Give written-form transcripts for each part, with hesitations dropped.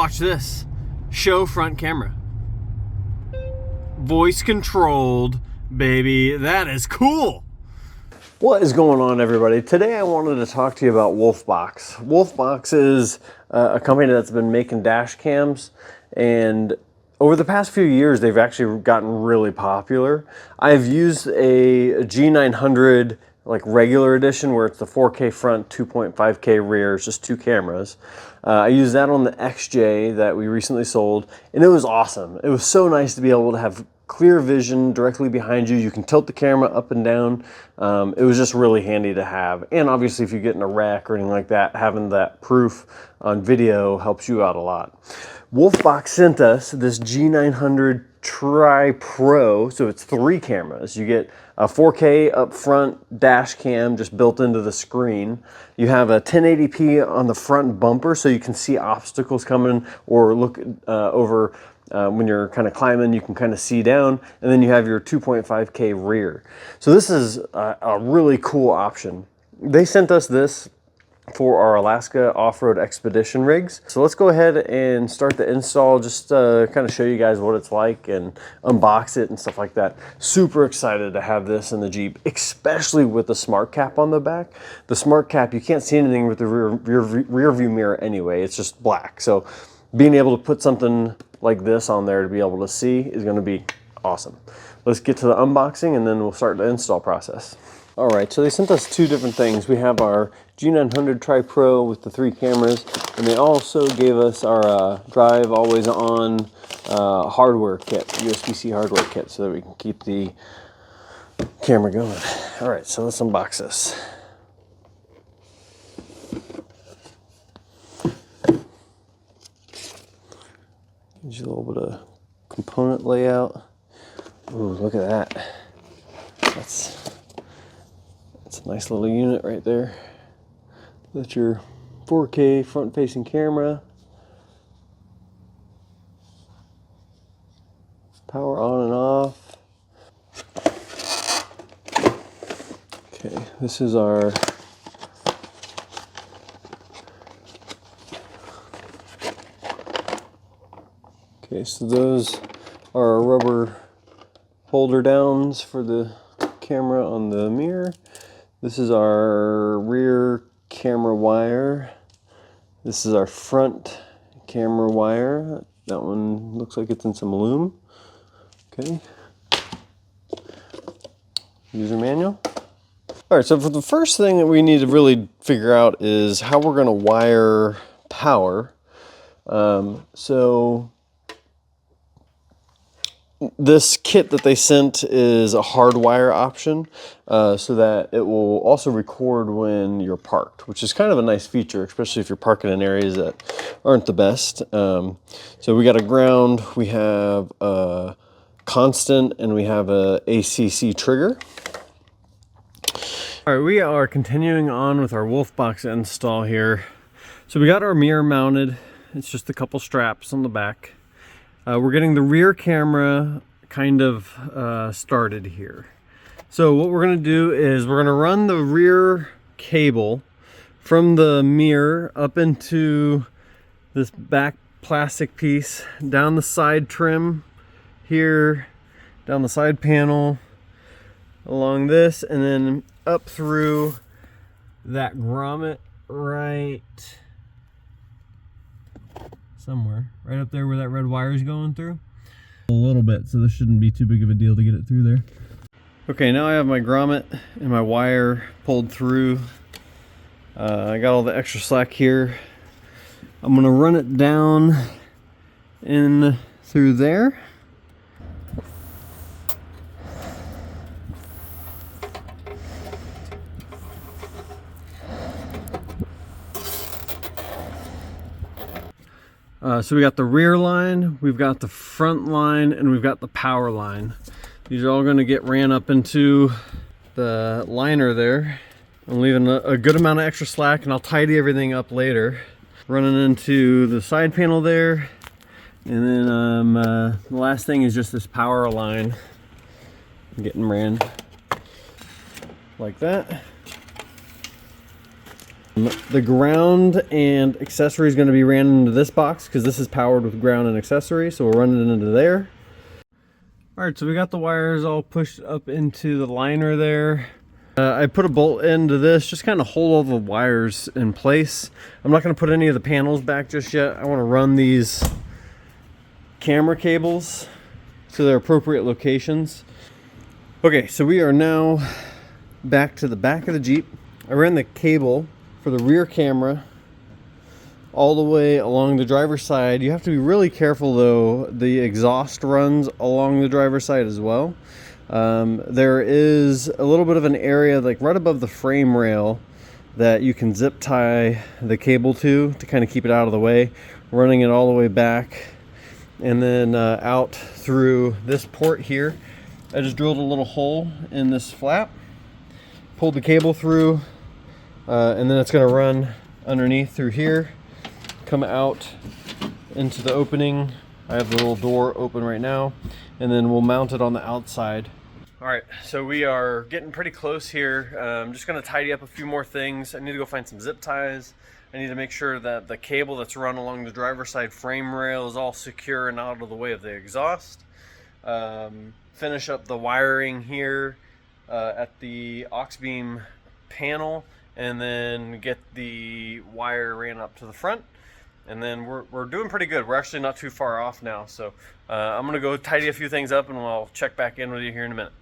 watch this. Show front camera. Voice controlled, baby. That is cool. What is going on, everybody? Today I wanted to talk to you about WolfBox. WolfBox is a company that's been making dash cams, and over the past few years they've actually gotten really popular. I've used a G900 like regular edition where it's the 4K front, 2.5K rear, it's just two cameras. I used that on the XJ that we recently sold, and it was awesome. It was so nice to be able to have clear vision directly behind you. You can tilt the camera up and down. It was just really handy to have. And obviously if you get in a wreck or anything like that, having that proof on video helps you out a lot. WolfBox sent us this G900 Tri Pro, so it's 3 cameras. You get a 4K up front dash cam just built into the screen. You have a 1080p on the front bumper so you can see obstacles coming or look over when you're kind of climbing, you can kind of see down, and then you have your 2.5K rear. So this is a really cool option. They sent us this for our Alaska off-road expedition rigs. So let's go ahead and start the install, just kind of show you guys what it's like and unbox it and stuff like that. Super excited to have this in the Jeep, especially with the SmartCap on the back. The SmartCap, you can't see anything with the rear view mirror anyway, it's just black. So being able to put something like this on there to be able to see is going to be awesome. Let's get to the unboxing and then we'll start the install process. All right, so they sent us 2 different things. We have our G900 Tri Pro with the 3 cameras, and they also gave us our drive always on hardware kit, USB-C hardware kit, so that we can keep the camera going. All right, so let's unbox this. Gives you a little bit of component layout. Ooh, look at that. That's a nice little unit right there. That's your 4K front-facing camera. Power on and off. Okay, this is our so those are our rubber holder downs for the camera on the mirror. This is our rear camera wire. This is our front camera wire. That one looks like it's in some aluminum. Okay. User manual. All right, so for the first thing that we need to really figure out is how we're going to wire power. So this kit that they sent is a hardwire option, so that it will also record when you're parked, which is kind of a nice feature, especially if you're parking in areas that aren't the best. So we got a ground, we have a constant, and we have a ACC trigger. All right, we are continuing on with our WolfBox install here. So we got our mirror mounted. It's just a couple straps on the back. We're getting the rear camera kind of started here. So what we're going to do is we're going to run the rear cable from the mirror up into this back plastic piece, down the side trim here, down the side panel, along this, and then up through that grommet right somewhere, right up there where that red wire is going through. A little bit, so this shouldn't be too big of a deal to get it through there. Okay, now I have my grommet and my wire pulled through. I got all the extra slack here. I'm gonna run it down in through there. So we got the rear line, we've got the front line, and we've got the power line. These are all going to get ran up into the liner there. I'm leaving a good amount of extra slack, and I'll tidy everything up later. Running into the side panel there, and then the last thing is just this power line. Getting ran like that. The ground and accessory is going to be ran into this box because this is powered with ground and accessory, so we'll run it into there. All right, so we got the wires all pushed up into the liner there. I put a bolt into this, just kind of hold all the wires in place. I'm not going to put any of the panels back just yet. I want to run these camera cables to their appropriate locations. Okay, so we are now back to the back of the Jeep. I ran the cable for the rear camera all the way along the driver's side. You have to be really careful though. The exhaust runs along the driver's side as well. There is a little bit of an area like right above the frame rail that you can zip tie the cable to kind of keep it out of the way, running it all the way back and then out through this port here. I just drilled a little hole in this flap, pulled the cable through, and then it's going to run underneath through here, come out into the opening. I have the little door open right now, and then we'll mount it on the outside. All right, so we are getting pretty close here. I'm just going to tidy up a few more things. I need to go find some zip ties. I need to make sure that the cable that's run along the driver's side frame rail is all secure and out of the way of the exhaust. Finish up the wiring here at the aux beam panel, and then get the wire ran up to the front. And then we're doing pretty good. We're actually not too far off now. So I'm gonna go tidy a few things up and we'll check back in with you here in a minute.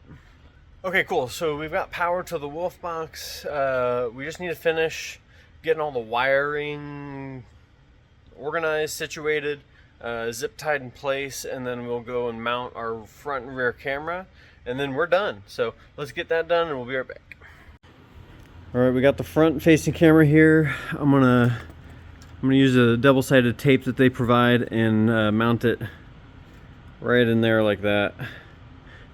Okay, cool. So we've got power to the WolfBox. We just need to finish getting all the wiring organized, situated, zip tied in place, and then we'll go and mount our front and rear camera, and then we're done. So let's get that done and we'll be right back. All right, we got the front facing camera here. I'm gonna use a double-sided tape that they provide and mount it right in there like that.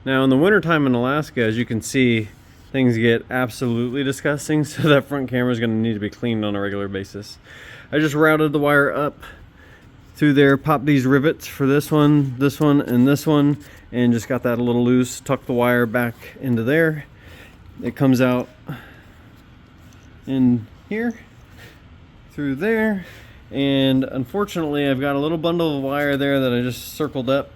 Now in the wintertime in Alaska, as you can see, things get absolutely disgusting, so that front camera is going to need to be cleaned on a regular basis. I just routed the wire up through there, popped these rivets for this one, and this one, and just got that a little loose, tucked the wire back into there. It comes out in here through there, and unfortunately I've got a little bundle of wire there that I just circled up.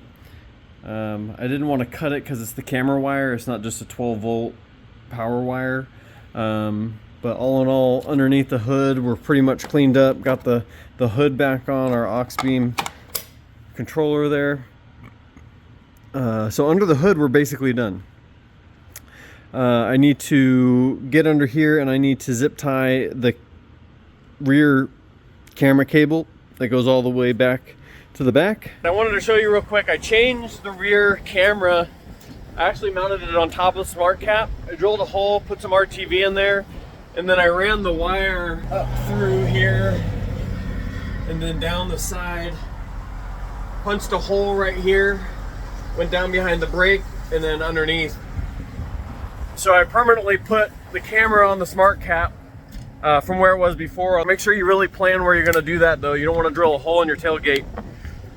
I didn't want to cut it because it's the camera wire, it's not just a 12-volt power wire. But all in all, underneath the hood we're pretty much cleaned up. Got the hood back on our aux beam controller there. So under the hood we're basically done. I need to get under here and I need to zip tie the rear camera cable that goes all the way back to the back. I wanted to show you real quick, I changed the rear camera. I actually mounted it on top of SmartCap. I drilled a hole, put some RTV in there, and then I ran the wire up through here and then down the side, punched a hole right here, went down behind the brake, and then underneath. So I permanently put the camera on the SmartCap from where it was before. Make sure you really plan where you're going to do that though. You don't want to drill a hole in your tailgate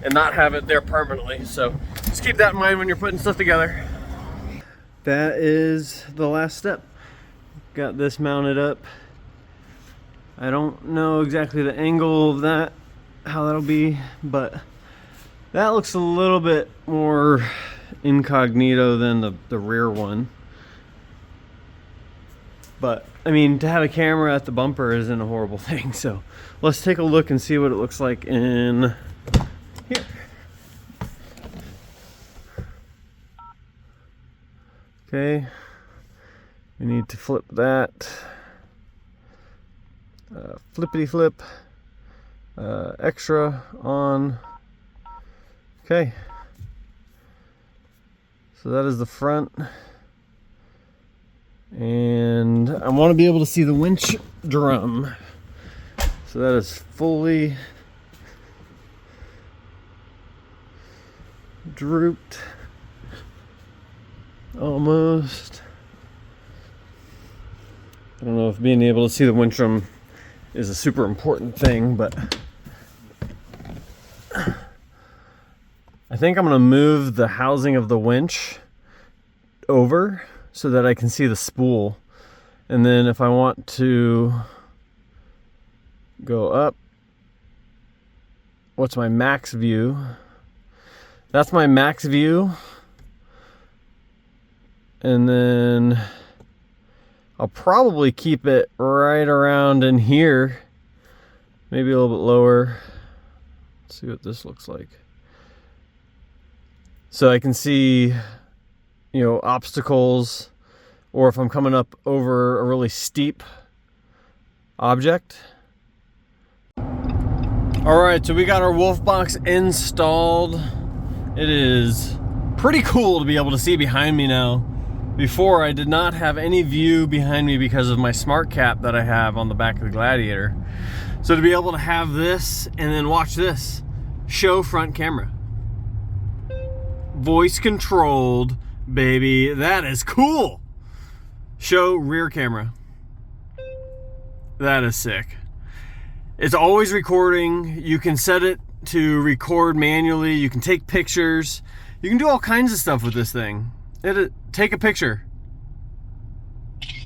and not have it there permanently. So just keep that in mind when you're putting stuff together. That is the last step. Got this mounted up. I don't know exactly the angle of that, how that'll be, but that looks a little bit more incognito than the rear one. But I mean, to have a camera at the bumper isn't a horrible thing. So let's take a look and see what it looks like in here. Okay, we need to flip that. Flippity flip. Extra on. Okay. So that is the front. And I want to be able to see the winch drum. So that is fully drooped. Almost. I don't know if being able to see the winch drum is a super important thing, but I think I'm going to move the housing of the winch over so that I can see the spool. And then if I want to Go up. What's my max view? That's my max view. And then I'll probably keep it right around in here. Maybe a little bit lower. Let's see what this looks like. So I can see, you know, obstacles, or if I'm coming up over a really steep object. All right, so we got our WolfBox installed. It is pretty cool to be able to see behind me now. Before, I did not have any view behind me because of my SmartCap that I have on the back of the Gladiator. So to be able to have this, and then watch this, show front camera. Voice controlled, baby, that is cool. Show rear camera. That is sick. It's always recording. You can set it to record manually. You can take pictures. You can do all kinds of stuff with this thing. Take a picture.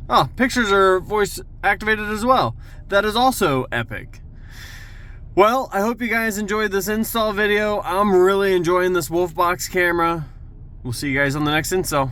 Oh, pictures are voice activated as well. That is also epic. Well, I hope you guys enjoyed this install video. I'm really enjoying this WolfBox camera. We'll see you guys on the next install.